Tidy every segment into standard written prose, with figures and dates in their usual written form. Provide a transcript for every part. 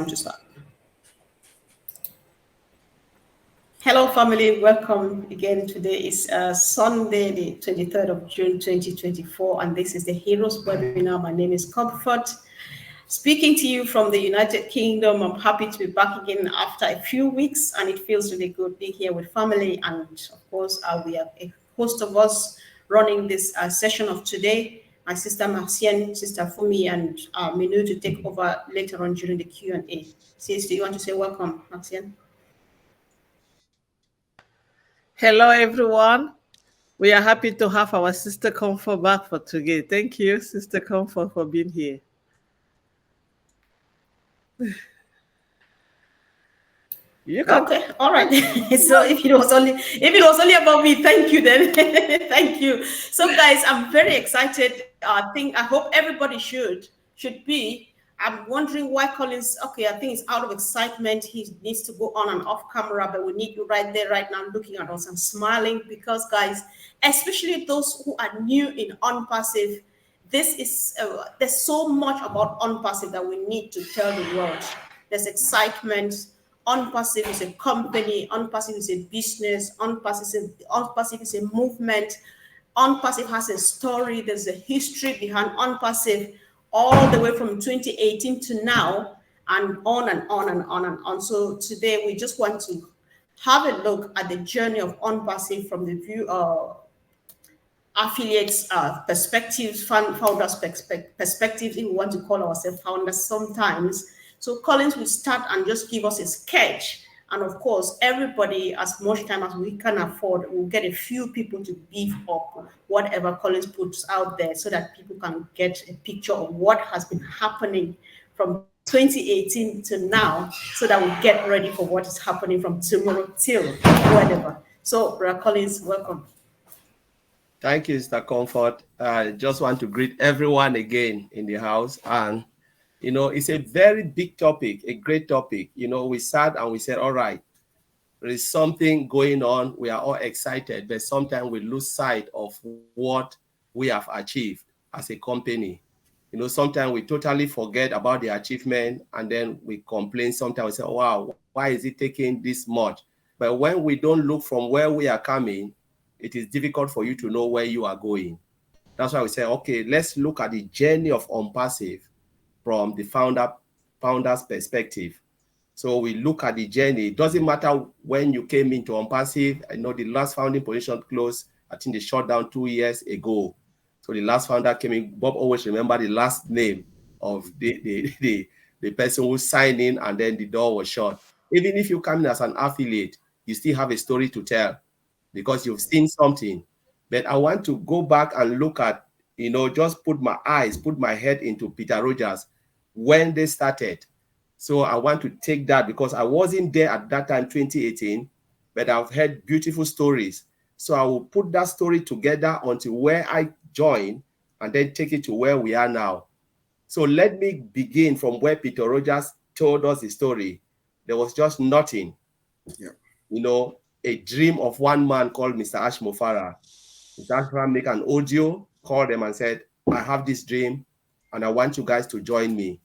time to start. Hello, family. Welcome again. Today is Sunday, the 23rd of June, 2024, and this is the Heroes webinar. My name is Comfort. Speaking to you from the United Kingdom. I'm happy to be back again after a few weeks, and it feels really good being here with family. And of course, we have a host of us running this session of today. My sister Marcienne, sister Fumi, and Minu to take over later on during the Q&A. Sis, do you want to say welcome, Marcienne? Hello, everyone. We are happy to have our Sister Comfort back for today. Thank you, Sister Comfort, for being here. Okay, all right. So if it was only about me, thank you then. Thank you. So guys, I'm very excited. I hope everybody should be. I'm wondering why Collins, okay, I think it's out of excitement. He needs to go on and off camera, but we need you right there, right now, looking at us and smiling because, guys, especially those who are new in Onpassive, this is, there's so much about Onpassive that we need to tell the world. There's excitement. Onpassive is a company. Onpassive is a business. Onpassive is a movement. Onpassive has a story. There's a history behind Onpassive, all the way from 2018 to now, and on and on and on and on. So today we just want to have a look at the journey of Onpassive from the view of affiliates perspectives, founders perspectives, if we want to call ourselves founders sometimes. So Collins will start and just give us a sketch. And of course, everybody, as much time as we can afford, will get a few people to beef up whatever Collins puts out there so that people can get a picture of what has been happening from 2018 to now, so that we get ready for what is happening from tomorrow till whatever. So, Brother Collins, welcome. Thank you, Mr. Comfort. I just want to greet everyone again in the house. And you know, it's a very big topic, a great topic. You know, we sat and we said, all right, there is something going on. We are all excited, but sometimes we lose sight of what we have achieved as a company. You know, sometimes we totally forget about the achievement and then we complain. Sometimes we say, wow, why is it taking this much? But when we don't look from where we are coming, it is difficult for you to know where you are going. That's why we say, okay, let's look at the journey of Onpassive from the founder's perspective. So we look at the journey. It doesn't matter when you came into Onpassive. I know the last founding position closed, I think they shut down 2 years ago. So the last founder came in. Bob always remember the last name of the person who signed in and then the door was shut. Even if you come in as an affiliate, you still have a story to tell because you've seen something. But I want to go back and look at, you know, just put my head into Peter Rogers when they started. So I want to take that because I wasn't there at that time, 2018, but I've heard beautiful stories. So I will put that story together until where I joined and then take it to where we are now. So let me begin from where Peter Rogers told us the story. There was just nothing. Yeah. You know, a dream of one man called Mr. Ash Mofara. Mr. Ash Mofara make an audio, called them and said, I have this dream and I want you guys to join me.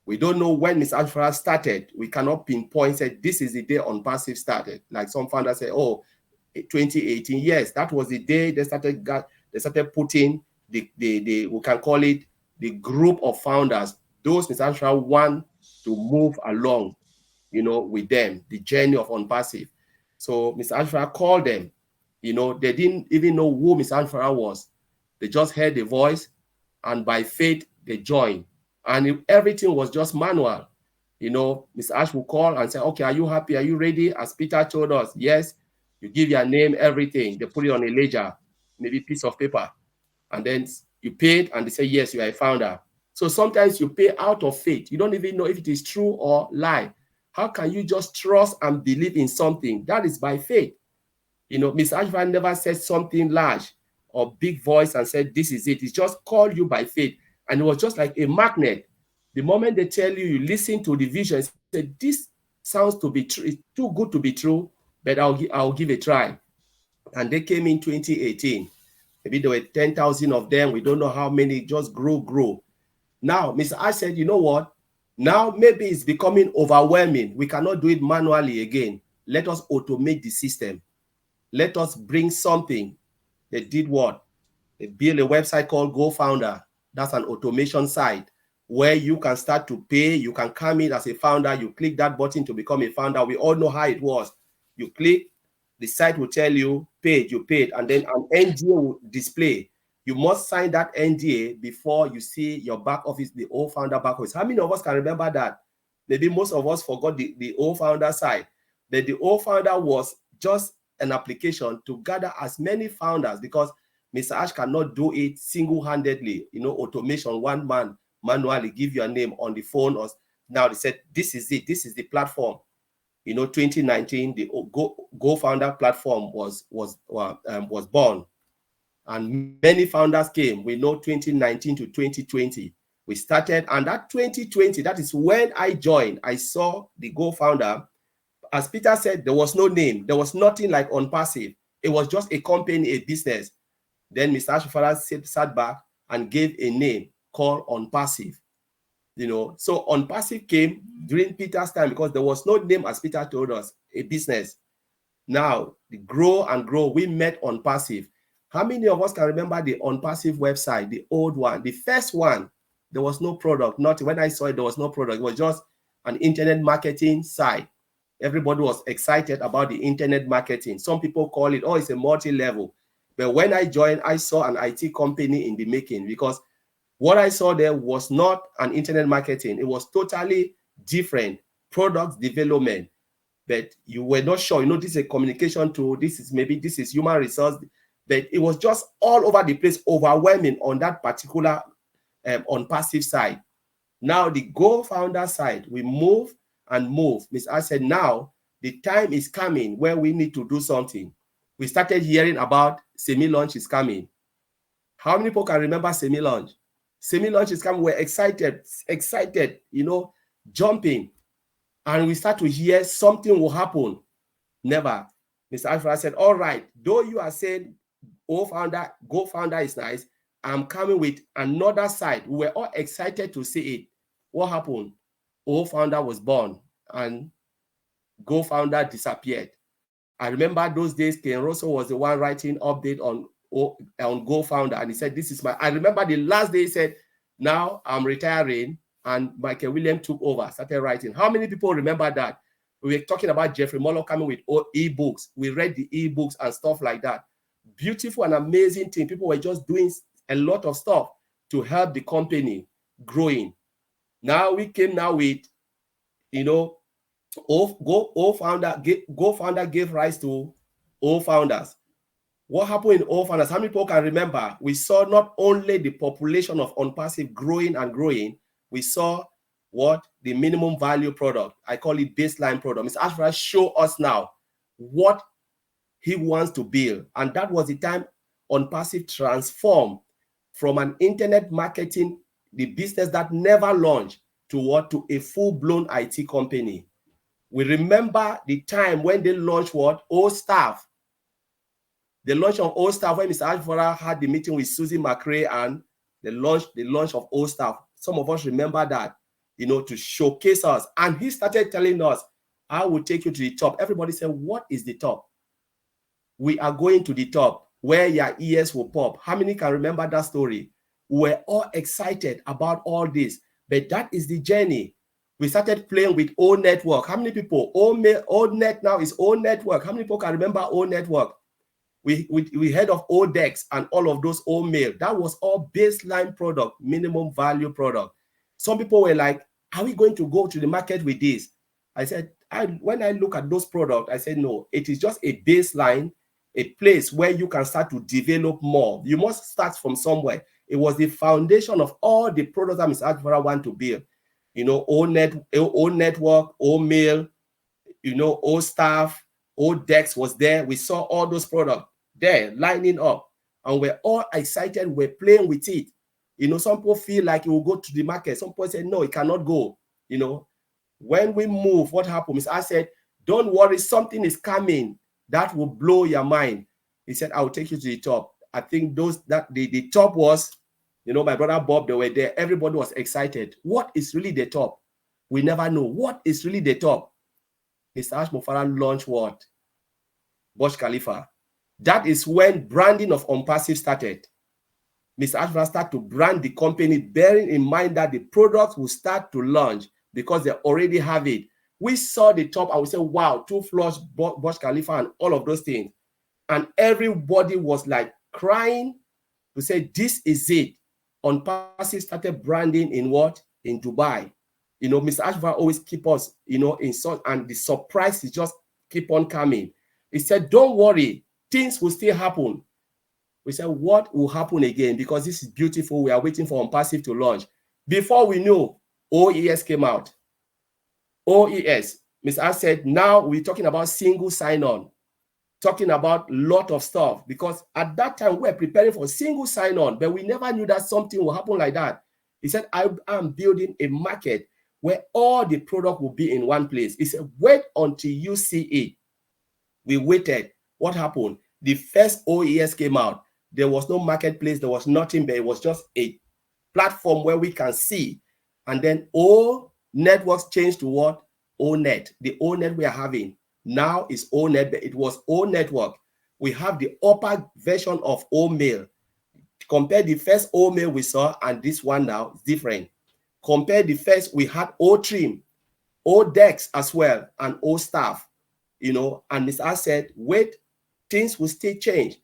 We don't know when Mr. Ash Mofara started. We cannot pinpoint, say, this is the day Onpassive started. Like some founders say, oh, 2018. Yes, that was the day they started putting the we can call it the group of founders. Those Mr. Ash Mofara want to move along, you know, with them, the journey of Onpassive. So Mr. Ash Mofara called them. You know, they didn't even know who Mr. Ash Mofara was. They just heard the voice, and by faith, they joined. And everything was just manual. You know, Mr. Ash will call and say, okay, are you happy? Are you ready? As Peter told us, yes. You give your name, everything. They put it on a ledger, maybe piece of paper. And then you paid, and they say, yes, you are a founder. So sometimes you pay out of faith. You don't even know if it is true or lie. How can you just trust and believe in something? That is by faith. You know, Mr. Ash Mofara never said something large or big voice and said, this is it. He just called you by faith. And it was just like a magnet. The moment they tell you, you listen to the vision, say, this sounds to be true. It's too good to be true, but I'll give a try. And they came in 2018. Maybe there were 10,000 of them. We don't know how many, just grow. Now, Mr. Ash said, you know what? Now, maybe it's becoming overwhelming. We cannot do it manually again. Let us automate the system. Let us bring something. They did what? They built a website called GoFounder. That's an automation site where you can start to pay. You can come in as a founder. You click that button to become a founder. We all know how it was. You click, the site will tell you, paid, you paid, and then an NDA will display. You must sign that NDA before you see your back office, the old founder back office. How many of us can remember that? Maybe most of us forgot the old founder side. But the old founder was just an application to gather as many founders, because Mr. Ash cannot do it single-handedly. Automation, one man manually give your name on the phone. Or now they said, this is it. This is the platform. 2019, the GoFounder platform was born, and many founders came. We know 2019 to 2020, we started, and that 2020, that is when I joined. I saw the GoFounder. As Peter said, there was no name. There was nothing like Onpassive. It was just a company, a business. Then Mr. Ashifara sat back and gave a name called Onpassive. So Onpassive came during Peter's time because there was no name, as Peter told us, a business. Now, the grow and grow, we met Onpassive. How many of us can remember the Onpassive website, the old one, the first one? There was no product, nothing. When I saw it, there was no product. It was just an internet marketing site. Everybody was excited about the internet marketing. Some people call it, it's a multi-level. But when I joined, I saw an IT company in the making, because what I saw there was not an internet marketing. It was totally different product development. But you were not sure, this is a communication tool. This is human resource. But it was just all over the place, overwhelming on that particular Onpassive side. Now the GoFounder side, we move and move. Ms. I said, now the time is coming where we need to do something. We started hearing about semi-launch is coming. How many people can remember semi-launch? Semi-launch is coming. We're excited, jumping. And we start to hear something will happen. Never. Mr. Alfred said, all right, though you are saying GoFounder is nice, I'm coming with another side. We were all excited to see it. What happened? GoFounder was born and GoFounder disappeared. I remember those days, Ken Russell was the one writing update on GoFounder, and he said, this is I remember the last day he said, now I'm retiring, and Michael Williams took over, started writing. How many people remember that? We were talking about Jeffrey Mullock coming with e-books. We read the e-books and stuff like that. Beautiful and amazing thing. People were just doing a lot of stuff to help the company growing. Now we came now with, GoFounder gave rise to all founders. What happened in all founders? How many people can remember? We saw not only the population of Onpassive growing and growing, we saw what? The minimum value product. I call it baseline product. Mr. Ashford show us now what he wants to build. And that was the time Onpassive transformed from an internet marketing, the business that never launched, to what? To a full-blown IT company. We remember the time when they launched what? All Staff. The launch of All Staff, when Mr. Ashford had the meeting with Susie McRae and the launch of All Staff. Some of us remember that, to showcase us. And he started telling us, I will take you to the top. Everybody said, what is the top? We are going to the top where your ears will pop. How many can remember that story? We're all excited about all this, but that is the journey. We started playing with O Network. How many people? O Net now is O Network. How many people can remember O Network? We heard of Otech and all of those O Mail. That was all baseline product, minimum value product. Some people were like, are we going to go to the market with this? I said, when I look at those products, I said, no, it is just a baseline, a place where you can start to develop more. You must start from somewhere. It was the foundation of all the products that Mr. Advara want to build. O Network, O Mail, O Staff, Otech was there. We saw all those products there lining up, and we're all excited. We're playing with it. Some people feel like it will go to the market. Some people say, no, it cannot go. When we move, what happens? I said, don't worry, something is coming that will blow your mind. He said, I will take you to the top. I think the top was, my brother Bob, they were there. Everybody was excited. What is really the top? We never know what is really the top. Mr. Ash Mofara launched what? Burj Khalifa. That is when branding of Onpassive started. Mr. Ash Mofara started to brand the company, bearing in mind that the products will start to launch because they already have it. We saw the top and we said, wow, 2 floors, Burj Khalifa and all of those things. And everybody was like crying to say, this is it. Onpassive started branding in what? In Dubai. You know, Mr. Ashvar always keep us, you know, in such, and the surprise is just keep on coming. He said, don't worry, things will still happen. We said, what will happen again? Because this is beautiful. We are waiting for Onpassive to launch. Before we knew, OES came out. OES, Mr. Ash said, now we're talking about single sign-on, talking about a lot of stuff, because at that time we were preparing for single sign-on, but we never knew that something will happen like that. He said, I am building a market where all the product will be in one place. He said, wait until you see it. We waited. What happened? The first OES came out. There was no marketplace. There was nothing, but it was just a platform where we can see. And then all networks changed to what? ONet. The ONet we are having now is ONet, but it was O network. We have the upper version of O-mail. Compare the first O-mail we saw and this one now is different. Compare the first, we had O-trim, O-dex as well, and O-staff, you know, and Mr. Ash said, wait, things will still change.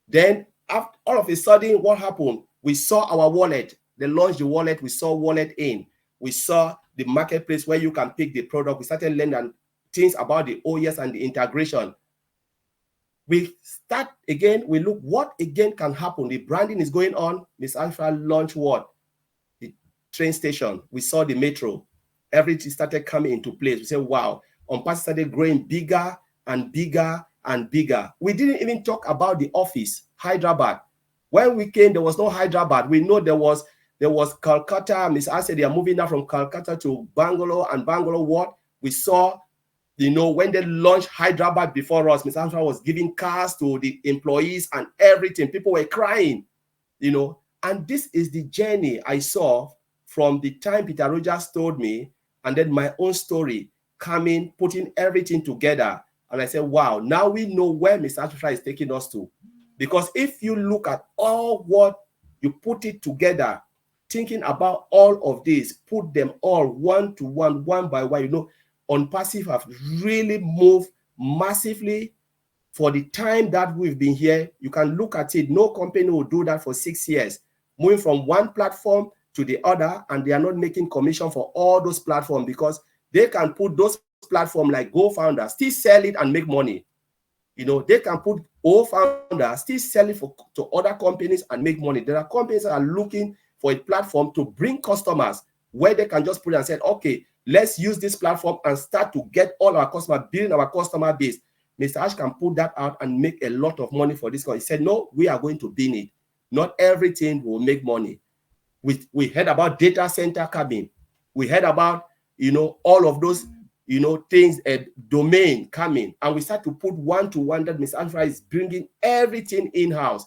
Then after, all of a sudden, what happened? We saw our wallet. They launched the wallet. We saw wallet in. We saw the marketplace where you can pick the product. We started learning things about the OES and the integration. We start again. We look what again can happen. The branding is going on. Ms. Alpha launched what? The train station. We saw the metro. Everything started coming into place. We said, wow. Onpassive started growing bigger and bigger and bigger. We didn't even talk about the office, Hyderabad. When we came, there was no Hyderabad. We know there was Calcutta. Ms. I said they are moving now from Calcutta to Bangalore, and Bangalore what? We saw, you know, when they launched Hyderabad before us, Ms. Amra was giving cars to the employees and everything. People were crying, you know. And this is the journey I saw from the time Peter Rogers told me, and then my own story coming, putting everything together. And I said, wow, now we know where Mr. Amra is taking us to. Because if you look at all what you put it together, thinking about all of this, put them all one to one, one by one, you know, Onpassive have really moved massively for the time that we've been here. You can look at it. No company will do that for 6 years, moving from one platform to the other, and they are not making commission for all those platforms because they can put those platforms like GoFounder, still sell it and make money. You know, they can put GoFounder, still sell it to other companies and make money. There are companies that are looking for a platform to bring customers where they can just put it and say, okay, let's use this platform and start to get all our customers, building our customer base. Mr. Ash can put that out and make a lot of money for this. He said, no, we are going to bin it. Not everything will make money. We heard about data center coming. We heard about, you know, all of those, you know, things, a domain coming. And we start to put one to one that Mr. Alpha is bringing everything in-house.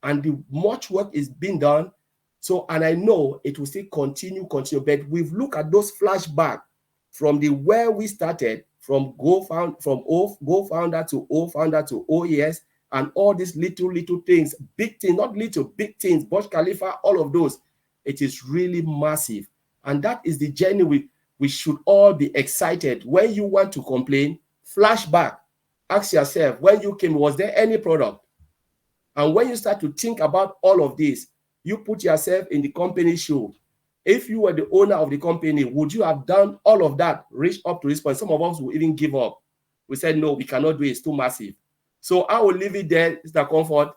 And the much work is being done. So, and I know it will still continue, but we've looked at those flashbacks from the where we started, from GoFounder to O-founder to OES, and all these little things, big things, not little, big things, Burj Khalifa, all of those. It is really massive. And that is the journey we should all be excited. When you want to complain, flashback, ask yourself, when you came, was there any product? And when you start to think about all of this, you put yourself in the company shoe. If you were the owner of the company, would you have done all of that, reach up to this point? Some of us will even give up. We said, no, we cannot do it. It's too massive. So I will leave it there, Mr. Comfort.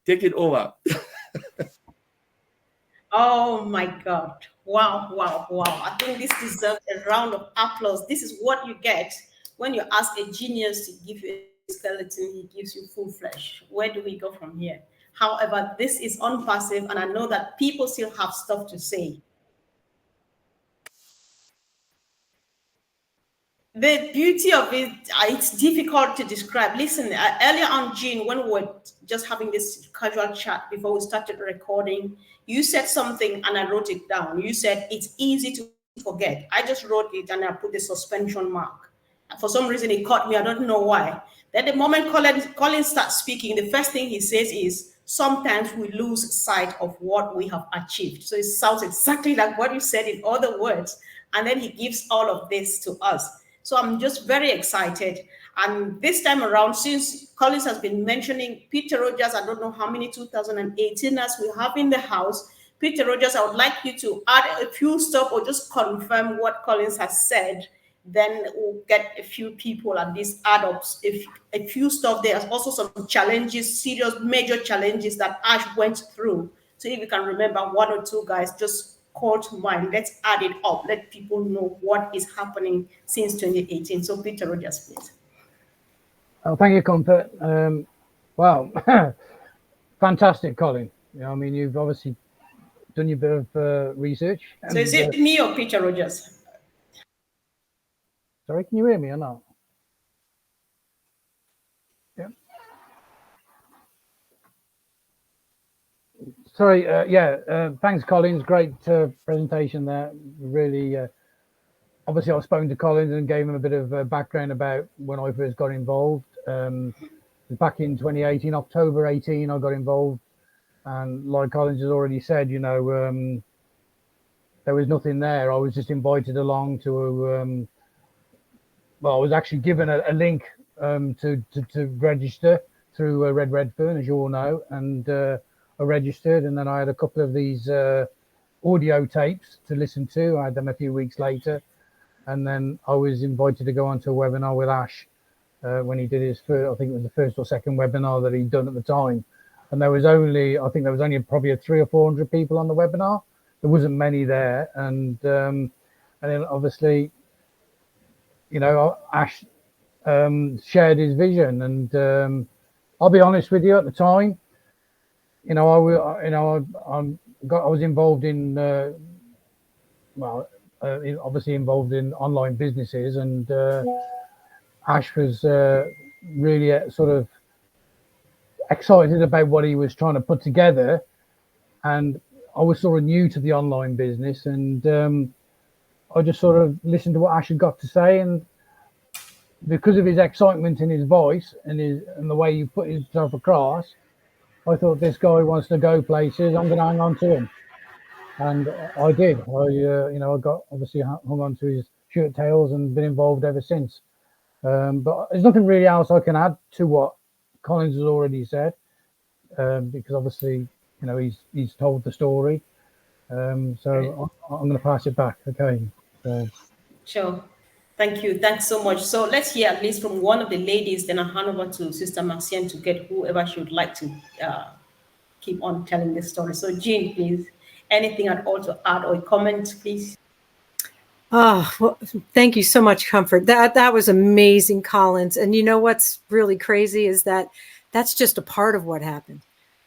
Take it over. Oh my God. Wow, wow, wow. I think this deserves a round of applause. This is what you get when you ask a genius to give you a skeleton, he gives you full flesh. Where do we go from here? However, this is Onpassive, and I know that people still have stuff to say. The beauty of it, it's difficult to describe. Listen, earlier on, Jean, when we were just having this casual chat before we started recording, you said something and I wrote it down. You said it's easy to forget. I just wrote it and I put the suspension mark. For some reason, it caught me. I don't know why. Then the moment Colin starts speaking, the first thing he says is, sometimes we lose sight of what we have achieved. So it sounds exactly like what you said in other words. And then he gives all of this to us. So I'm just very excited. And this time around, since Collins has been mentioning Peter Rogers, I don't know how many 2018ers we have in the house. Peter Rogers, I would like you to add a few stuff or just confirm what Collins has said. Then we'll get a few people at these add-ups, a few stuff. There's also some challenges, serious, major challenges that Ash went through. So if you can remember one or two, guys, just call to mind. Let's add it up. Let people know what is happening since 2018. So Peter Rogers, please. Oh, thank you, Comfort. Wow, fantastic, Colin. I mean, you've obviously done your bit of research. So is it me or Peter Rogers? Sorry, can you hear me or not? Yeah. Sorry, thanks, Collins. Great presentation there. Really, obviously, I've spoken to Collins and gave him a bit of background about when I first got involved. Back in 2018, October 18, I got involved. And like Collins has already said, there was nothing there. I was just invited along to I was actually given a link to register through Red Redfern, as you all know, and I registered, and then I had a couple of these audio tapes to listen to. I had them a few weeks later, and then I was invited to go onto a webinar with Ash when he did his first, I think it was the first or second webinar that he'd done at the time, and there was only probably 300 or 400 people on the webinar. There wasn't many there, and then obviously, Ash shared his vision, and I'll be honest with you. At the time, I was involved in, obviously involved in online businesses, and Ash was really sort of excited about what he was trying to put together, and I was sort of new to the online business, and I just sort of listened to what Ash had got to say, and because of his excitement in his voice and the way he put himself across, I thought, this guy wants to go places. I'm going to hang on to him, and I did. I got obviously hung on to his shirt tails and been involved ever since. But there's nothing really else I can add to what Collins has already said, because obviously, he's told the story. So I'm going to pass it back. Okay. Sure. Thank you. Thanks so much. So let's hear at least from one of the ladies, then I'll hand over to Sister Maxine to get whoever she would like to keep on telling this story. So Jean, please, anything at all to add or comment, please? Oh, well, thank you so much, Comfort. That was amazing, Collins. And you know what's really crazy is that that's just a part of what happened.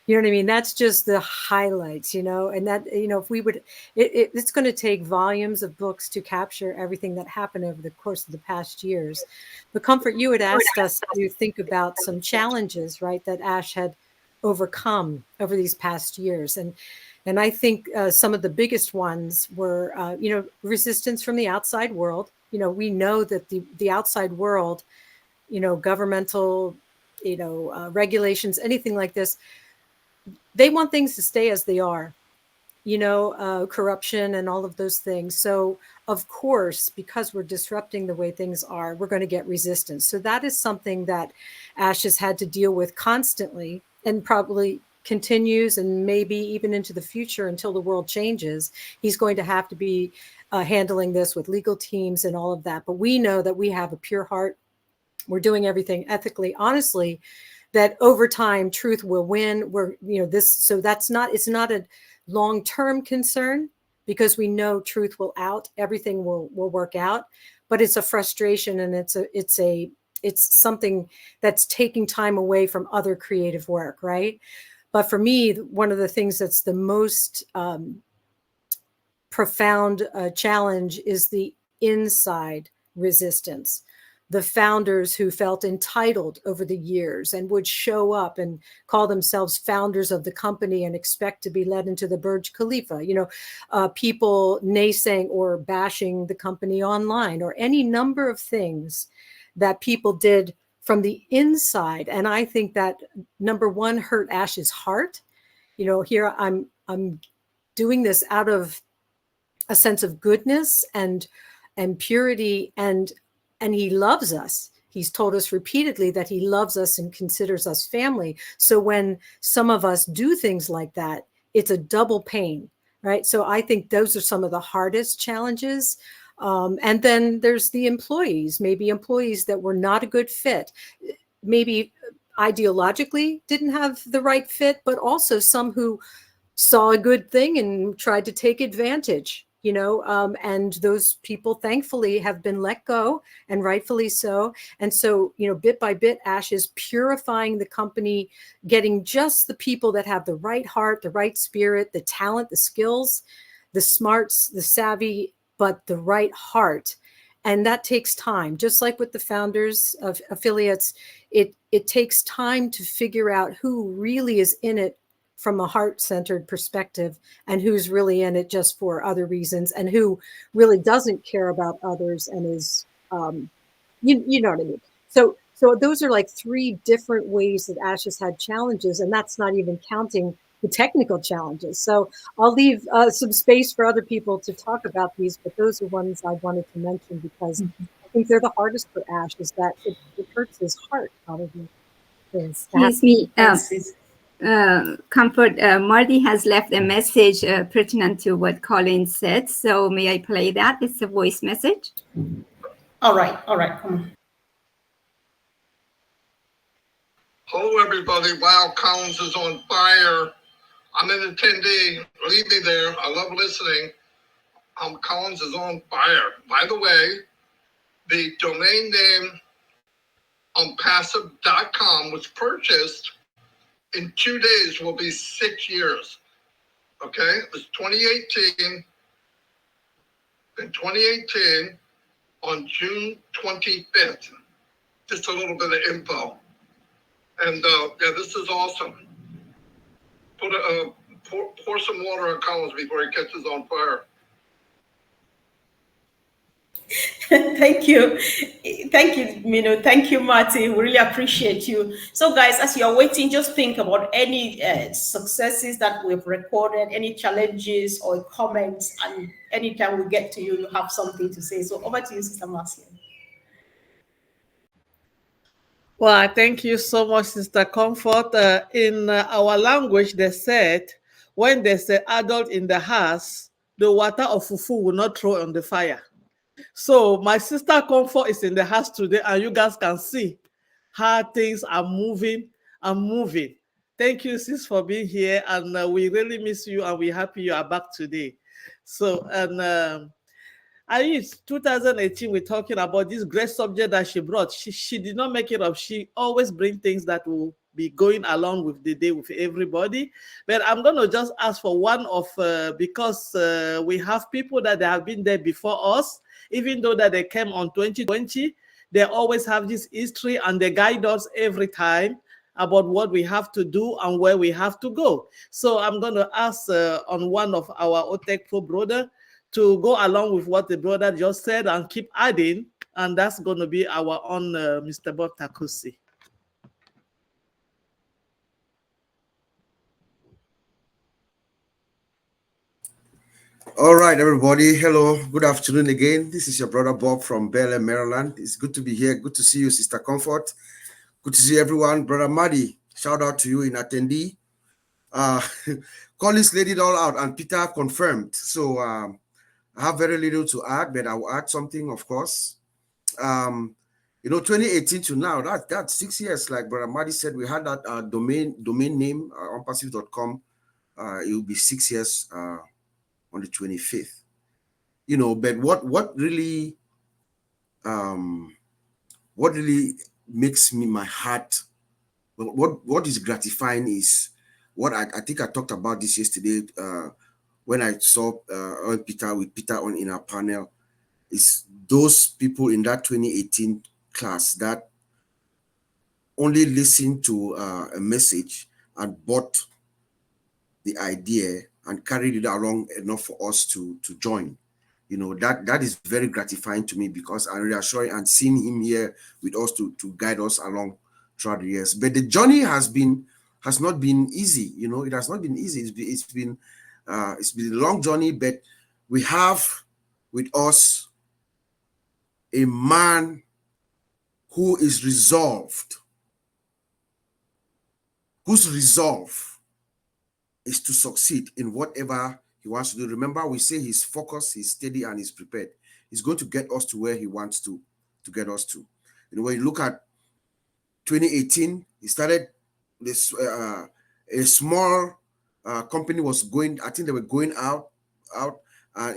You know what I mean? That's just the highlights, and that, if we would, it's going to take volumes of books to capture everything that happened over the course of the past years. But Comfort, you had asked us to think about some challenges, right, that Ash had overcome over these past years. And I think some of the biggest ones were, resistance from the outside world. We know that the outside world, governmental, regulations, anything like this, they want things to stay as they are, corruption and all of those things. So, of course, because we're disrupting the way things are, we're going to get resistance. So that is something that Ash has had to deal with constantly, and probably continues, and maybe even into the future until the world changes. He's going to have to be handling this with legal teams and all of that. But we know that we have a pure heart. We're doing everything ethically, honestly, that over time truth will win. It's not a long-term concern, because we know truth will out, everything will work out, but it's a frustration, and it's something that's taking time away from other creative work, right? But for me, one of the things that's the most profound challenge is the inside resistance. the founders who felt entitled over the years and would show up and call themselves founders of the company and expect to be led into the Burj Khalifa, people naysaying or bashing the company online, or any number of things that people did from the inside. And I think that, number one, hurt Ash's heart. Here I'm doing this out of a sense of goodness and purity, and he loves us. He's told us repeatedly that he loves us and considers us family. So when some of us do things like that, it's a double pain, right? So I think those are some of the hardest challenges. And then there's the employees, maybe employees that were not a good fit, maybe ideologically didn't have the right fit, but also some who saw a good thing and tried to take advantage, and those people thankfully have been let go, and rightfully so. And so, bit by bit, Ash is purifying the company, getting just the people that have the right heart, the right spirit, the talent, the skills, the smarts, the savvy, but the right heart. And that takes time. Just like with the founders of affiliates, it takes time to figure out who really is in it from a heart-centered perspective and who's really in it just for other reasons, and who really doesn't care about others and is, you know what I mean? So those are like three different ways that Ash has had challenges, and that's not even counting the technical challenges. So I'll leave some space for other people to talk about these, but those are ones I wanted to mention because I think they're the hardest for Ash, is that it hurts his heart probably. Excuse me. Comfort, Marty has left a message pertinent to what Colin said. So may I play that? It's a voice message. All right. Come on. Hello, everybody. Wow, Collins is on fire. I'm an attendee. Leave me there. I love listening. Collins is on fire. By the way, the domain name Onpassive.com was purchased in 2 days, will be 6 years. Okay, it was 2018. In 2018, on June 25th, just a little bit of info. And yeah, this is awesome. Pour some water on Collins before he catches on fire. Thank you, Mino. Thank you, Marty. We really appreciate you. So, guys, as you're waiting, just think about any successes that we've recorded, any challenges or comments, and anytime we get to you, you have something to say. So, over to you, Sister Marcia. Well, thank you so much, Sister Comfort. In our language, they said, when there's an adult in the house, the water of fufu will not throw on the fire. So my sister Comfort is in the house today, and you guys can see how things are moving and moving. Thank you, sis, for being here, and we really miss you, and we're happy you are back today. So, and I used 2018, we're talking about this great subject that she brought. She did not make it up. She always brings things that will be going along with the day with everybody. But I'm going to just ask for one of, because we have people that they have been there before us, even though that they came on 2020, they always have this history and they guide us every time about what we have to do and where we have to go. So I'm going to ask on one of our Otech Pro brother to go along with what the brother just said and keep adding, and that's going to be our own Mr. Bob Takusi. All right, everybody. Hello. Good afternoon again. This is your brother Bob from Bel Air, Maryland. It's good to be here. Good to see you, Sister Comfort. Good to see everyone. Brother Maddy, shout out to you in attendee. Collins laid it all out, and Peter confirmed. So I have very little to add, but I will add something, of course. 2018 to now, that's 6 years. Like Brother Maddy said, we had that domain name, onpassive.com. It will be 6 years on the 25th. But what really makes me my heart, what is gratifying is what I think I talked about this yesterday when I saw Peter on in our panel, is those people in that 2018 class that only listened to a message and bought the idea and carried it along enough for us to join. You know, that is very gratifying to me, because I'm reassuring and seeing him here with us to guide us along throughout the years. But the journey has not been easy. You know, it has not been easy. It's been a long journey, but we have with us a man who is resolved, whose resolve is to succeed in whatever he wants to do. Remember, we say he's focused, he's steady, and he's prepared. He's going to get us to where he wants to get us to. You know, when you look at 2018, he started this, a small company was going, I think they were going out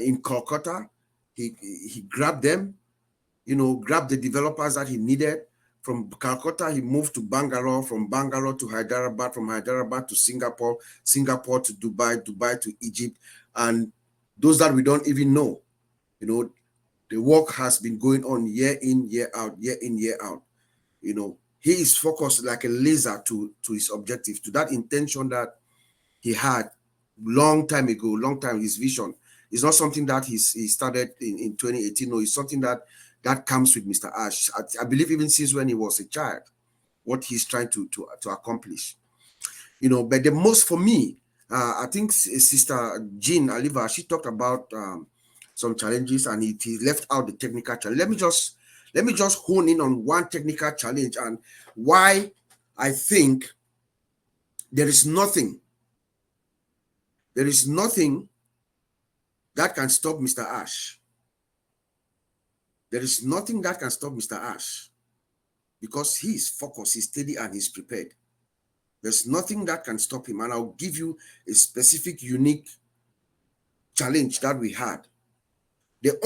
in Calcutta. He grabbed them, you know, grabbed the developers that he needed. From Calcutta, he moved to Bangalore, from Bangalore to Hyderabad, from Hyderabad to Singapore, Singapore to Dubai, Dubai to Egypt, and those that we don't even know. You know, the work has been going on year in, year out, year in, year out. You know, he is focused like a laser to his objective, to that intention that he had long time ago, his vision. It's not something that he started in 2018. No, it's something that comes with Mr. Ash. I believe even since when he was a child, what he's trying to accomplish. You know, but the most for me, I think Sister Jean Aliva, she talked about some challenges, and he left out the technical challenge. Let me just hone in on one technical challenge and why I think there is nothing that can stop Mr. Ash. There is nothing that can stop Mr. Ash, because he is focused, he's steady, and he's prepared. There's nothing that can stop him. And I'll give you a specific, unique challenge that we had. The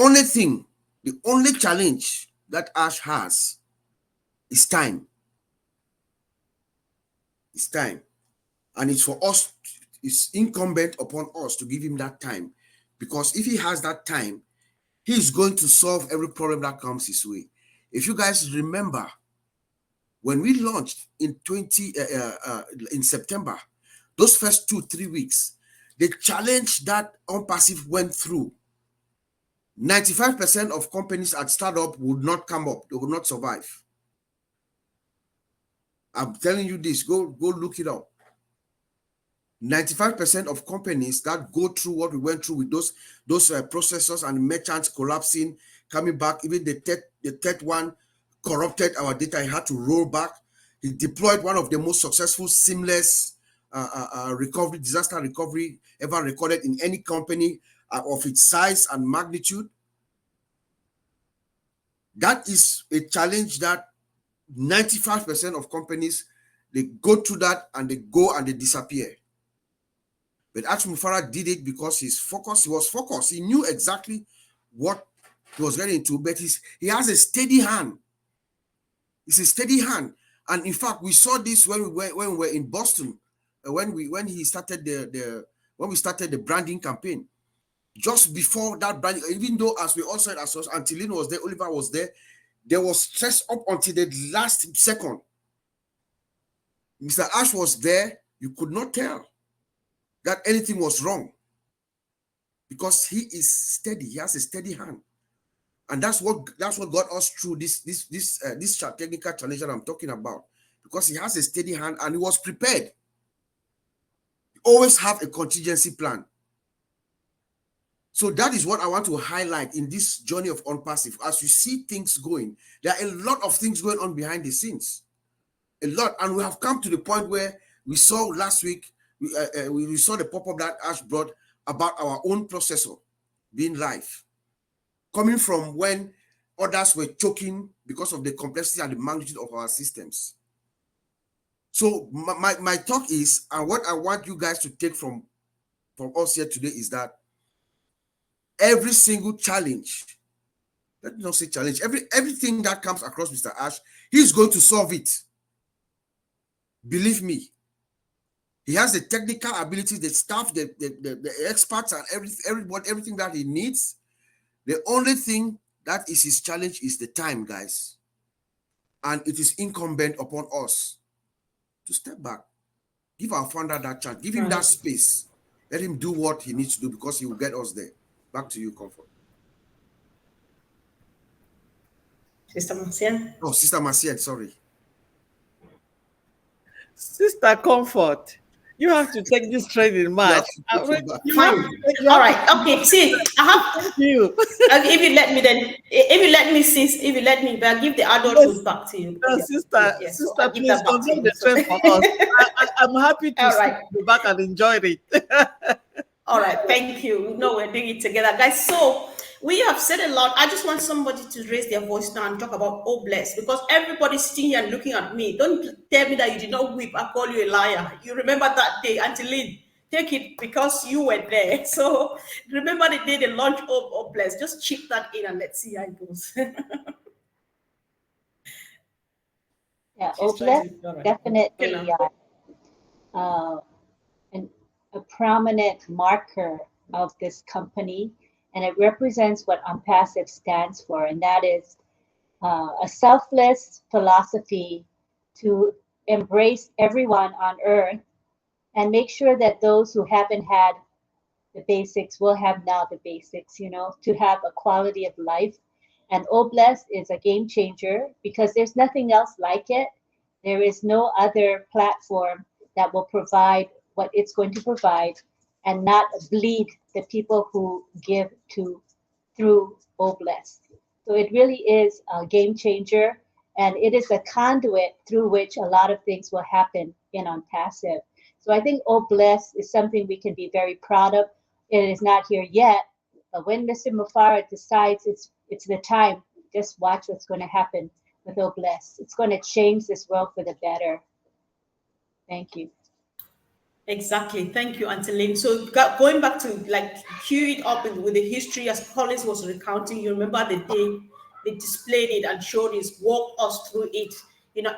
only challenge that Ash has is time. It's time. And it's for us, it's incumbent upon us to give him that time. Because if he has that time, he's going to solve every problem that comes his way. If you guys remember, when we launched in September, those first 2-3 weeks, the challenge that Onpassive went through, 95% of companies at startup would not come up. They would not survive. I'm telling you this, go look it up. 95% of companies that go through what we went through with those processors and merchants collapsing, coming back, even the third one corrupted our data. He had to roll back. He deployed one of the most successful, seamless disaster recovery ever recorded in any company of its size and magnitude. That is a challenge that 95% of companies, they go through that and they go and they disappear. But Ash Mufara did it because he's focused. He was focused. He knew exactly what he was getting into, but he has a steady hand. It's a steady hand. And in fact, we saw this when we were in Boston, when we started the branding campaign. Just before that branding, even though as we all said, as Antilino was there, Oliver was there was stress up until the last second. Mr. Ash was there. You could not tell that anything was wrong, because he is steady. He has a steady hand, and that's what got us through this technical challenge that I'm talking about, because he has a steady hand and he was prepared. You always have a contingency plan. So that is what I want to highlight in this journey of Onpassive. As you see things going, there are a lot of things going on behind the scenes, a lot, and we have come to the point where we saw last week. We saw the pop-up that Ash brought about our own processor being live, coming from when others were choking because of the complexity and the magnitude of our systems. So my talk is, and what I want you guys to take from us here today is that every single challenge, let me not say challenge, everything that comes across Mr. Ash, he's going to solve it. Believe me. He has the technical ability, the staff, the experts, and everything that he needs. The only thing that is his challenge is the time, guys. And it is incumbent upon us to step back, give our founder that chance, give him that space, let him do what he needs to do, because he will get us there. Back to you, Comfort. Sister Marcia? Oh, Sister Marcia, sorry. Sister Comfort, you have to take this training, March. Fine. All right. Okay. See, I have you. if you let me, then if you let me, sis, if you let me, but I'll give the adulthood back to you. No, sister, yes, sister, so I'll give please that back to continue you. the train for us. I'm happy to All sit right. in the back and enjoy it. All right, thank you. No, we're doing it together, guys. So we have said a lot. I just want somebody to raise their voice now and talk about oh bless, because everybody's sitting here and looking at me. Don't tell me that you did not weep. I call you a liar. You remember that day, Auntie Lynn. Take it because you were there. So remember the day they launched oh bless. Just chip that in and let's see how it goes. Yeah, She's Obless, right. definitely a prominent marker of this company, and it represents what Onpassive stands for, and that is a selfless philosophy to embrace everyone on earth and make sure that those who haven't had the basics will have now the basics, to have a quality of life. And Obless is a game changer because there's nothing else like it. There is no other platform that will provide what it's going to provide and not bleed the people who give through Obless. So it really is a game changer, and it is a conduit through which a lot of things will happen in Onpassive. So I think Obless is something we can be very proud of. It is not here yet, but when Mr. Mufara decides it's the time, just watch what's going to happen with Obless. It's going to change this world for the better. Thank you. Exactly. Thank you, Auntie Lynn. So going back to cue it up with the history as Collins was recounting, you remember the day they displayed it and showed us, walked us through it.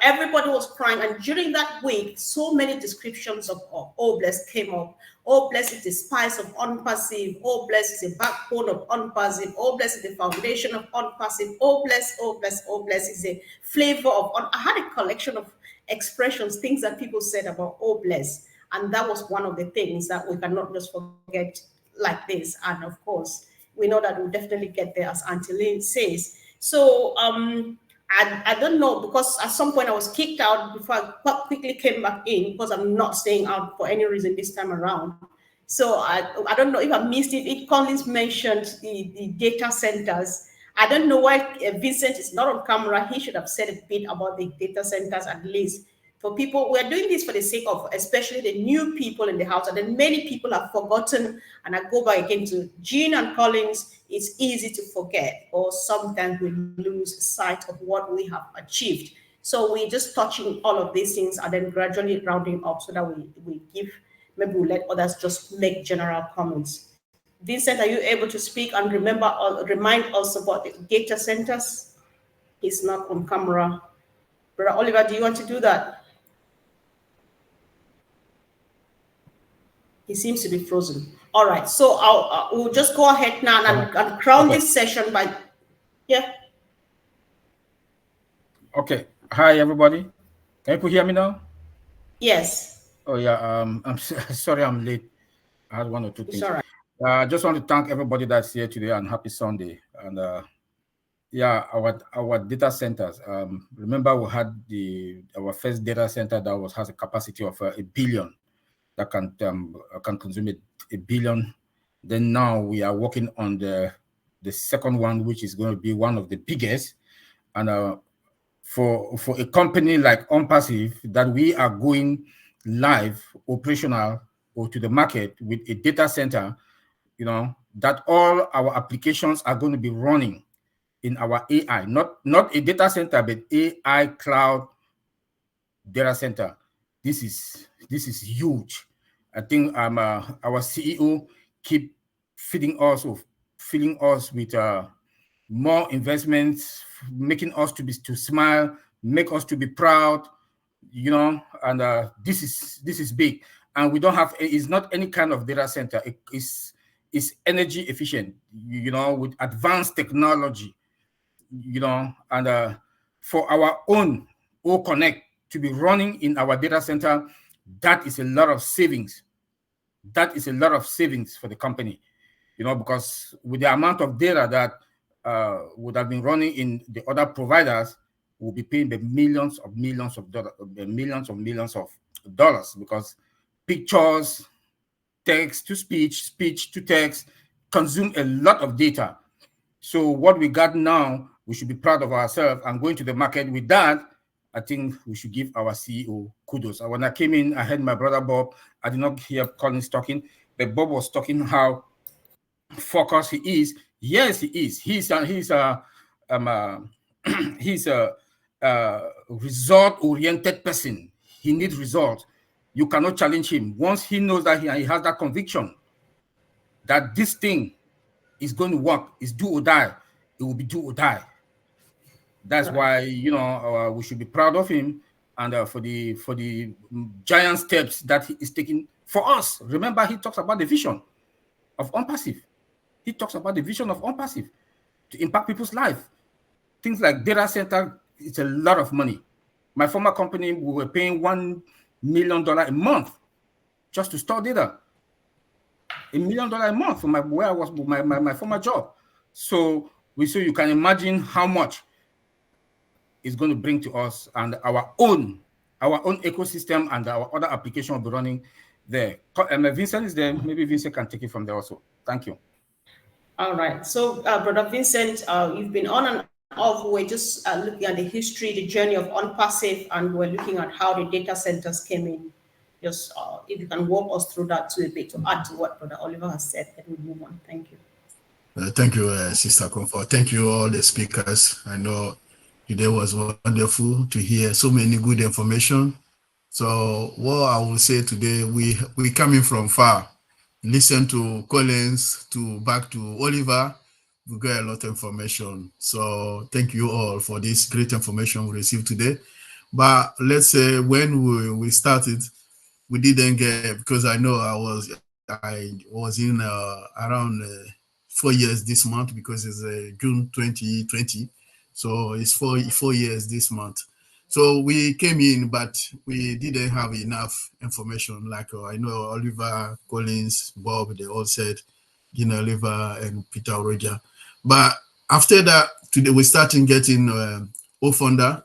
Everybody was crying. And during that week, so many descriptions of oh bless came up. Oh bless is the spice of Onpassive. Oh bless is the backbone of Onpassive. Oh bless is the foundation of Onpassive. Oh bless, oh bless, oh bless is the flavor of I had a collection of expressions, things that people said about oh bless. And that was one of the things that we cannot just forget like this. And of course, we know that we'll definitely get there, as Auntie Lynn says. So I don't know, because at some point I was kicked out before I quickly came back in, because I'm not staying out for any reason this time around. So I don't know if I missed it. If Collins mentioned the data centers, I don't know why Vincent is not on camera. He should have said a bit about the data centers at least. For people, we're doing this for the sake of especially the new people in the house, and then many people have forgotten. And I go back again to Jean and Collins. It's easy to forget, or sometimes we lose sight of what we have achieved. So we're just touching all of these things and then gradually rounding up so that we give, maybe we'll let others just make general comments. Vincent, are you able to speak and remind us about the data centers? He's not on camera. Brother Oliver, do you want to do that? He seems to be frozen. All right, so we'll just go ahead now and crown this session by, yeah. Okay. Hi, everybody. Can you hear me now? Yes. Oh, yeah. I'm sorry I'm late. I had one or two things. It's all right. I just want to thank everybody that's here today, and happy Sunday. And yeah, our data centers. Remember, we had our first data center that has a capacity of 1 billion that can consume a billion. Then now we are working on the second one, which is going to be one of the biggest. And for a company like Onpassive, that we are going live, operational, or to the market with a data center, that all our applications are going to be running in our AI, not a data center, but AI cloud data center. This is huge. I think our CEO keep filling us with more investments, making us to smile, make us to be proud, and this is big. And we don't have, it's not any kind of data center. It's energy efficient, with advanced technology, and for our own O Connect to be running in our data center, that is a lot of savings. That is a lot of savings for the company, because with the amount of data that would have been running in the other providers, we'll be paying the millions of dollars, because pictures, text to speech, speech to text consume a lot of data. So what we got now, we should be proud of ourselves and going to the market with that. I think we should give our CEO kudos. When I came in, I heard my brother Bob. I did not hear Collins talking, but Bob was talking how focused he is. Yes, he is. He's a result-oriented person. He needs results. You cannot challenge him. Once he knows that he has that conviction that this thing is going to work, is do or die, it will be do or die. That's why we should be proud of him, and for the giant steps that he is taking for us. Remember, he talks about the vision of Onpassive. He talks about the vision of Onpassive to impact people's life. Things like data center, it's a lot of money. My former company, we were paying $1 million a month just to store data. $1 million a month for where I was my former job. So you can imagine how much it's going to bring to us, and our own ecosystem and our other application will be running there. Vincent is there. Maybe Vincent can take it from there also. Thank you. All right. So, Brother Vincent, you've been on and off. We're just looking at the history, the journey of Onpassive, and we're looking at how the data centers came in. Just if you can walk us through that too a bit to add to what Brother Oliver has said, then we'll move on. Thank you. Thank you, Sister Comfort. Thank you, all the speakers. I know today was wonderful to hear so many good information. So what I will say today, we coming from far. Listen to Collins, back to Oliver. We got a lot of information. So thank you all for this great information we received today. But let's say when we started, we didn't get, because I know I was in around 4 years this month, because it's June 2020. So it's four years this month. So we came in, but we didn't have enough information. Like I know Oliver, Collins, Bob, they all said, Oliver and Peter Roger. But after that, today we started getting O-Funder,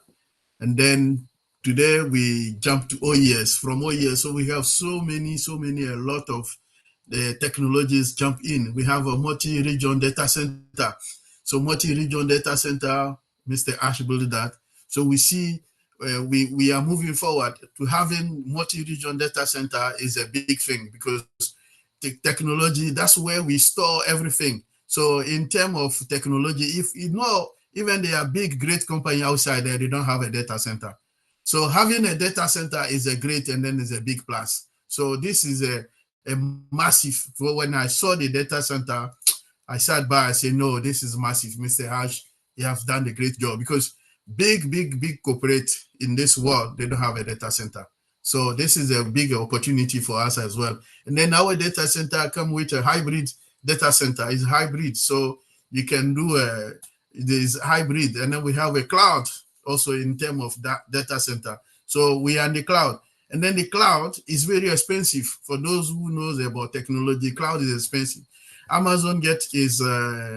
and then today we jumped to OES. From OES, so we have so many, a lot of the technologies jump in. We have a multi-region data center. So multi-region data center, Mr. Ash built that. So we see we are moving forward to having multi-region data center is a big thing, because the technology, that's where we store everything. So in terms of technology, if even they are big, great company outside there, they don't have a data center. So having a data center is a great, and then is a big plus. So this is a massive. When I saw the data center, I sat by, I said, no, this is massive. Mr. Hash, you have done a great job, because big corporate in this world, they don't have a data center. So this is a big opportunity for us as well. And then our data center come with a hybrid data center. It's hybrid, so you can do this hybrid, and then we have a cloud also in terms of that data center. So we are in the cloud, and then the cloud is very expensive. For those who knows about technology, cloud is expensive. Amazon get his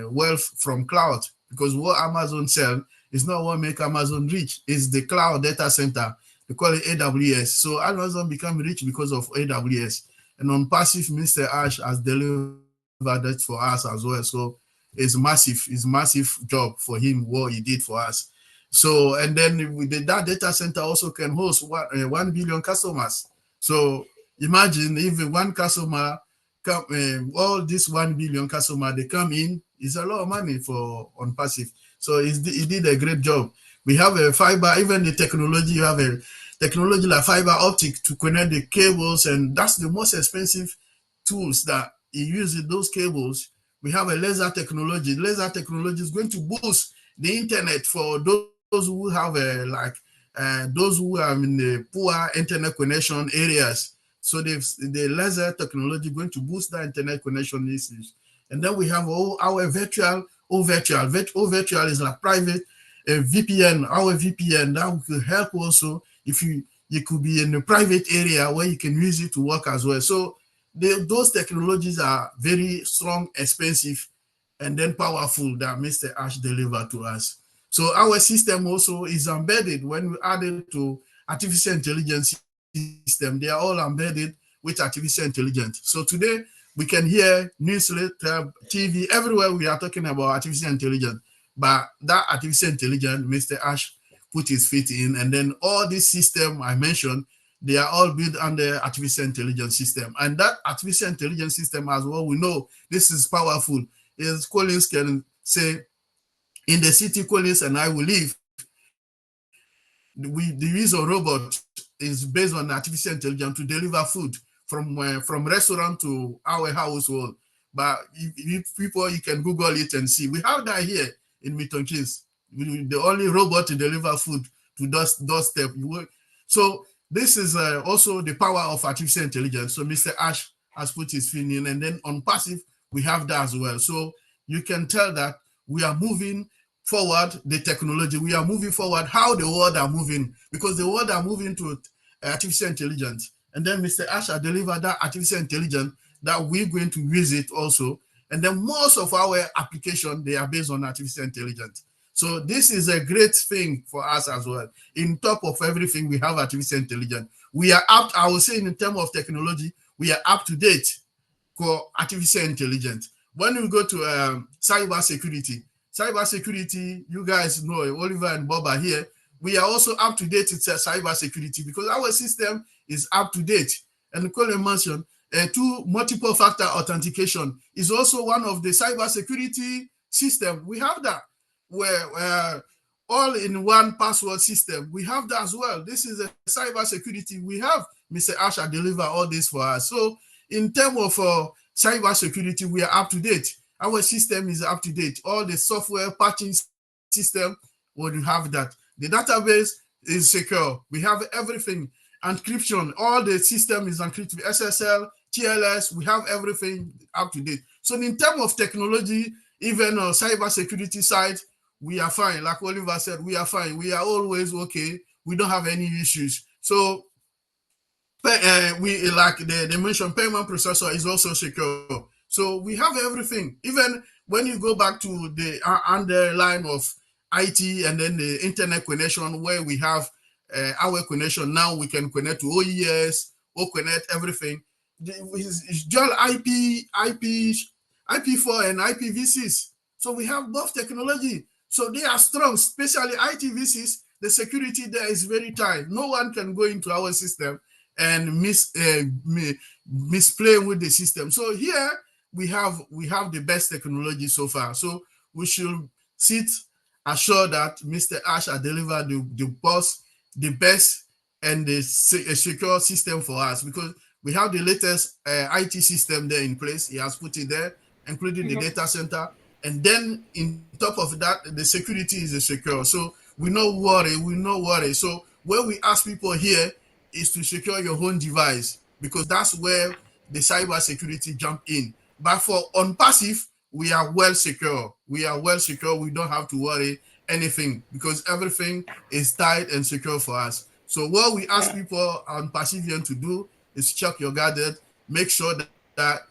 wealth from cloud, because what Amazon sell is not what make Amazon rich. It's the cloud data center. They call it AWS. So Amazon become rich because of AWS. And Onpassive, Mr. Ash has delivered that for us as well. So it's massive job for him, what he did for us. So, and then with that data center also can host 1 billion customers. So imagine if one customer come, all this 1 billion customer, they come in, it's a lot of money for Onpassive. So he did a great job. We have a fiber, even the technology, you have a technology like fiber optic to connect the cables, and that's the most expensive tools that he uses, those cables. We have a laser technology. Laser technology is going to boost the internet for those who have those who are in the poor internet connection areas. So the laser technology going to boost the internet connection issues. And then we have all our virtual. Virtual is like private a VPN, our VPN, that could help also if you could be in a private area where you can use it to work as well. So those technologies are very strong, expensive, and then powerful that Mr. Ash delivered to us. So our system also is embedded when we add it to artificial intelligence system. They are all embedded with artificial intelligence. So today we can hear newsletter, TV, everywhere we are talking about artificial intelligence. But that artificial intelligence, Mr. Ash put his feet in, and then all this system I mentioned, they are all built under artificial intelligence system. And that artificial intelligence system, as well, we know this is powerful. Is Collins can say, in the city Collins and I will live, the use of robot is based on artificial intelligence to deliver food from restaurant to our household. But if people, you can Google it and see. We have that here in Milton Keynes. The only robot to deliver food to doorstep. So this is also the power of artificial intelligence. So Mr. Ash has put his feet in, and then Onpassive, we have that as well. So you can tell that we are moving forward the technology. We are moving forward how the world are moving, because the world are moving to artificial intelligence. And then Mr. Asher delivered that artificial intelligence that we're going to use it also. And then most of our application, they are based on artificial intelligence. So this is a great thing for us as well. In top of everything, we have artificial intelligence. We are up, I would say in terms of technology, we are up to date for artificial intelligence. When we go to cyber security, you guys know, Oliver and Bob are here. We are also up to date with cyber security because our system is up to date. And Colin mentioned multiple factor authentication is also one of the cyber security system. We have that where all in one password system. We have that as well. This is a cyber security. We have Mr. Asher deliver all this for us. So in terms of cyber security, we are up to date. Our system is up to date. All the software patching system, we have that. The database is secure. We have everything. Encryption, all the system is encrypted. SSL, TLS, we have everything up to date. So in terms of technology, even on cyber security side, we are fine. Like Oliver said, we are fine. We are always okay. We don't have any issues. So we like they mentioned payment processor is also secure. So we have everything. Even when you go back to the underline of IT and then the internet connection where we have our connection, now we can connect to OES, connect everything. It's just IP4 and IPv6. So we have both technology. So they are strong, especially IPv6. The security there is very tight. No one can go into our system and misplay with the system. So here we have the best technology so far. So we should sit assured that Mr. Asher delivered the best and a secure system for us, because we have the latest IT system there in place. He has put it there, including the data center. And then in top of that, the security is secure. So we no worry. So when we ask people here is to secure your own device, because that's where the cyber security jump in. But for Onpassive, we are well secure. We don't have to worry anything because everything is tight and secure for us. So what we ask people on Passivian to do is check your gadget, make sure that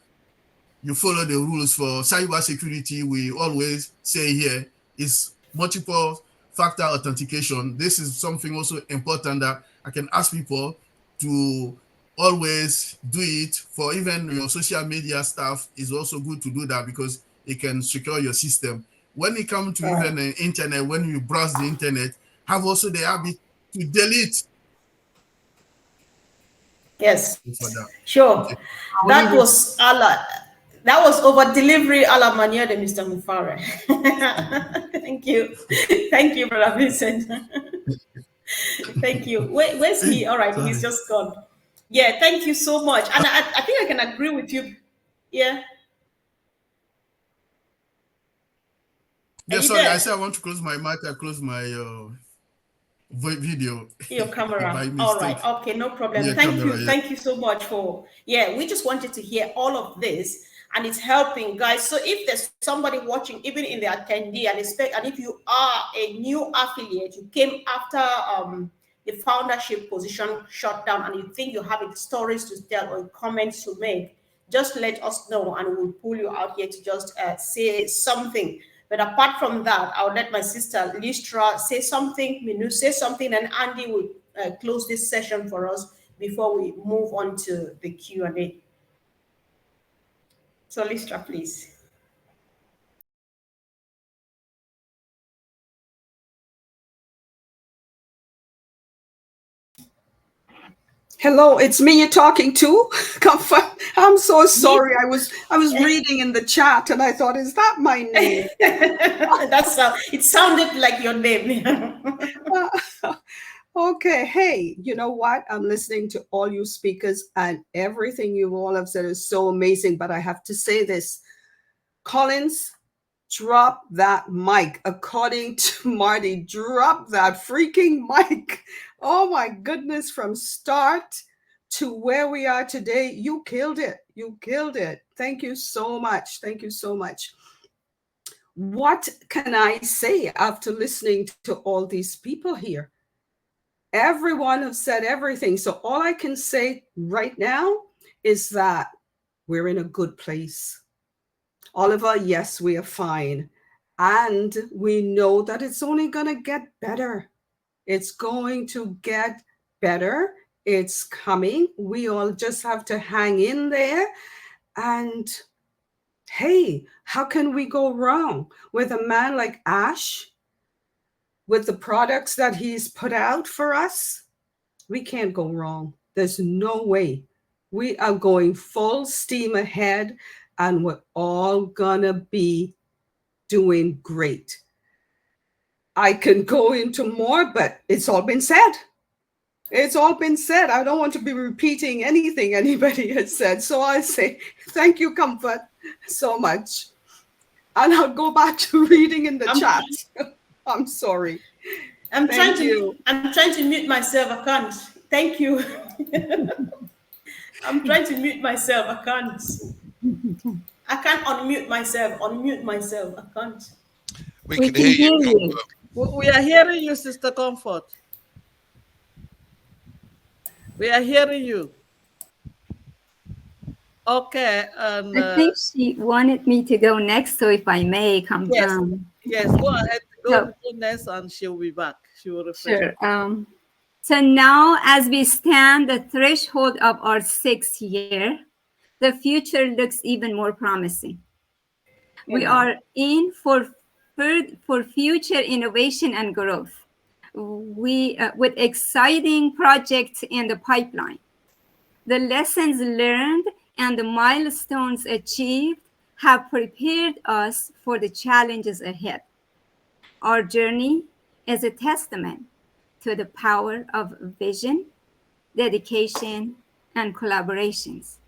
you follow the rules for cyber security. We always say here is multiple factor authentication. This is something also important that I can ask people to always do it. For even your social media stuff is also good to do that because it can secure your system. When it comes to even the internet, when you browse the internet, have also the habit to delete. Yes, That. sure. Okay. That was over delivery a la manière de Mr. Mufare. Thank you. Thank you, Brother Vincent. Thank you. Where's he? All right, he's just gone. Yeah, thank you so much. And I think I can agree with you. Yeah. Yeah, sorry, I said I want to close my mic. I close my video. Your camera. By All mistake. right. Okay, no problem. Yeah, Thank camera, you. yeah. Thank you so much for, we just wanted to hear all of this. and it's helping, guys. So if there's somebody watching, even in the attendee, and if you are a new affiliate, you came after the foundership position shut down, and you think you have stories to tell or comments to make, just let us know, and we'll pull you out here to just say something. But apart from that, I'll let my sister Listra say something, Minu say something, and Andy will close this session for us before we move on to the Q&A. So Listra, please. Hello, it's me you're talking to. I'm so sorry. I was reading in the chat and I thought, is that my name? It sounded like your name. Okay, hey, you know what? I'm listening to all you speakers and everything you all have said is so amazing. But I have to say this, Collins, drop that mic. According to Marty, drop that freaking mic. Oh my goodness, from start to where we are today, you killed it. You killed it. Thank you so much. Thank you so much. What can I say after listening to all these people here? Everyone has said everything. So all I can say right now is that we're in a good place. Oliver, yes, we are fine. And we know that it's only going to get better. It's going to get better. It's coming. We all just have to hang in there. And hey, how can we go wrong with a man like Ash, with the products that he's put out for us? We can't go wrong. There's no way. We are going full steam ahead, and we're all gonna be doing great. I can go into more, but it's all been said. It's all been said. I don't want to be repeating anything anybody has said. So I say thank you, Comfort, so much. And I'll go back to reading in the chat. I'm sorry. I'm trying to mute myself. I can't. Thank you. I'm trying to mute myself. I can't. I can't unmute myself. Unmute myself. I can't. We can hear you. We are hearing you, Sister Comfort. We are hearing you. Okay. And, I think she wanted me to go next, so if I may come. Yes, go ahead. Go next, and she'll be back. She will refresh. Sure. So now, as we stand the threshold of our 6th year, the future looks even more promising. We are in for future innovation and growth. With exciting projects in the pipeline. The lessons learned and the milestones achieved have prepared us for the challenges ahead. Our journey is a testament to the power of vision, dedication, and collaborations.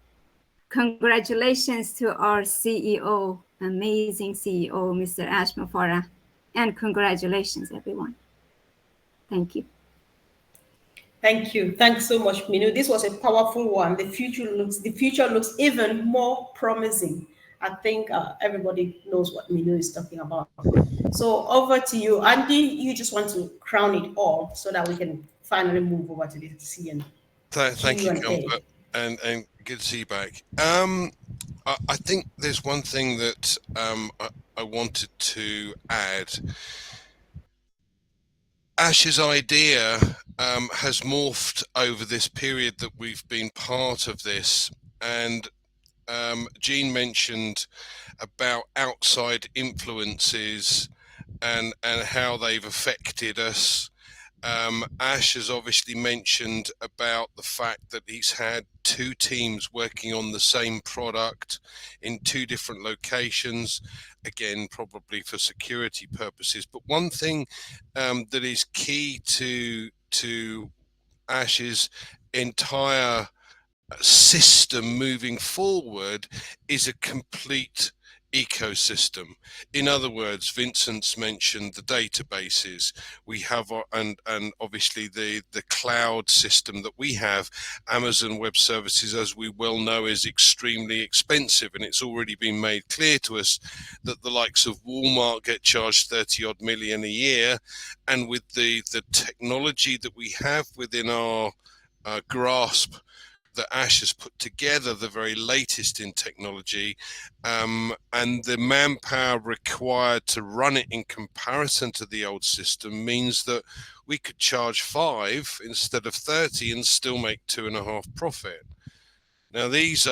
Congratulations to our CEO, amazing CEO, Mr. Ash Mafara, and congratulations, everyone. Thank you. Thank you. Thanks so much, Minu. This was a powerful one. The future looks even more promising. I think everybody knows what Minu is talking about. So over to you, Andy. You just want to crown it all so that we can finally move over to the CN. Thank you, Comfort, and good to see you back. I think there's one thing that I wanted to add. Ash's idea has morphed over this period that we've been part of this, and Jean mentioned about outside influences and how they've affected us. Ash has obviously mentioned about the fact that he's had 2 teams working on the same product in 2 different locations, again, probably for security purposes. But one thing that is key to Ash's entire system moving forward is a complete ecosystem. In other words, Vincent's mentioned the databases we have, and obviously the cloud system that we have. Amazon Web Services, as we well know, is extremely expensive, and it's already been made clear to us that the likes of Walmart get charged 30 odd million a year, and with the technology that we have within our grasp, that Ash has put together, the very latest in technology, and the manpower required to run it in comparison to the old system means that we could charge 5 instead of 30 and still make 2.5 profit. Now this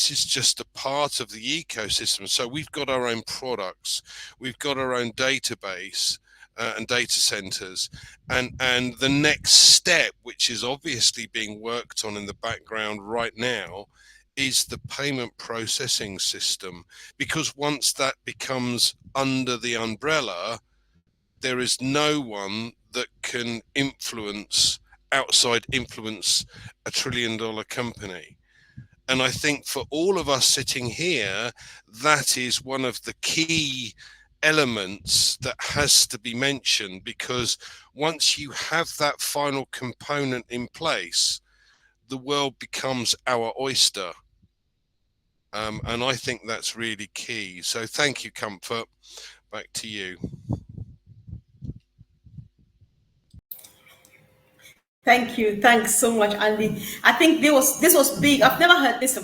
is just a part of the ecosystem. So we've got our own products, we've got our own database, and data centers, and the next step, which is obviously being worked on in the background right now, is the payment processing system, because once that becomes under the umbrella, there is no one that can influence a $1 trillion company. And I think for all of us sitting here, that is one of the key elements that has to be mentioned, because once you have that final component in place, the world becomes our oyster. And I think that's really key. So thank you, Comfort. Back to you. Thank you. Thanks so much, Andy. I think this was big. I've never heard this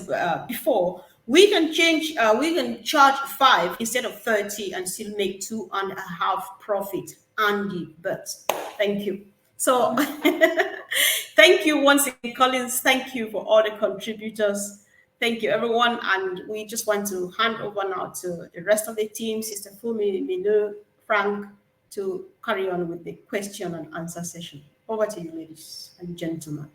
before. We can change. We can charge 5 instead of 30 and still make 2.5 profit, Andy. But thank you. So thank you once again, Collins. Thank you for all the contributors. Thank you, everyone. And we just want to hand over now to the rest of the team, Sister Fumi, Milo, Frank, to carry on with the question and answer session. Over to you, ladies and gentlemen.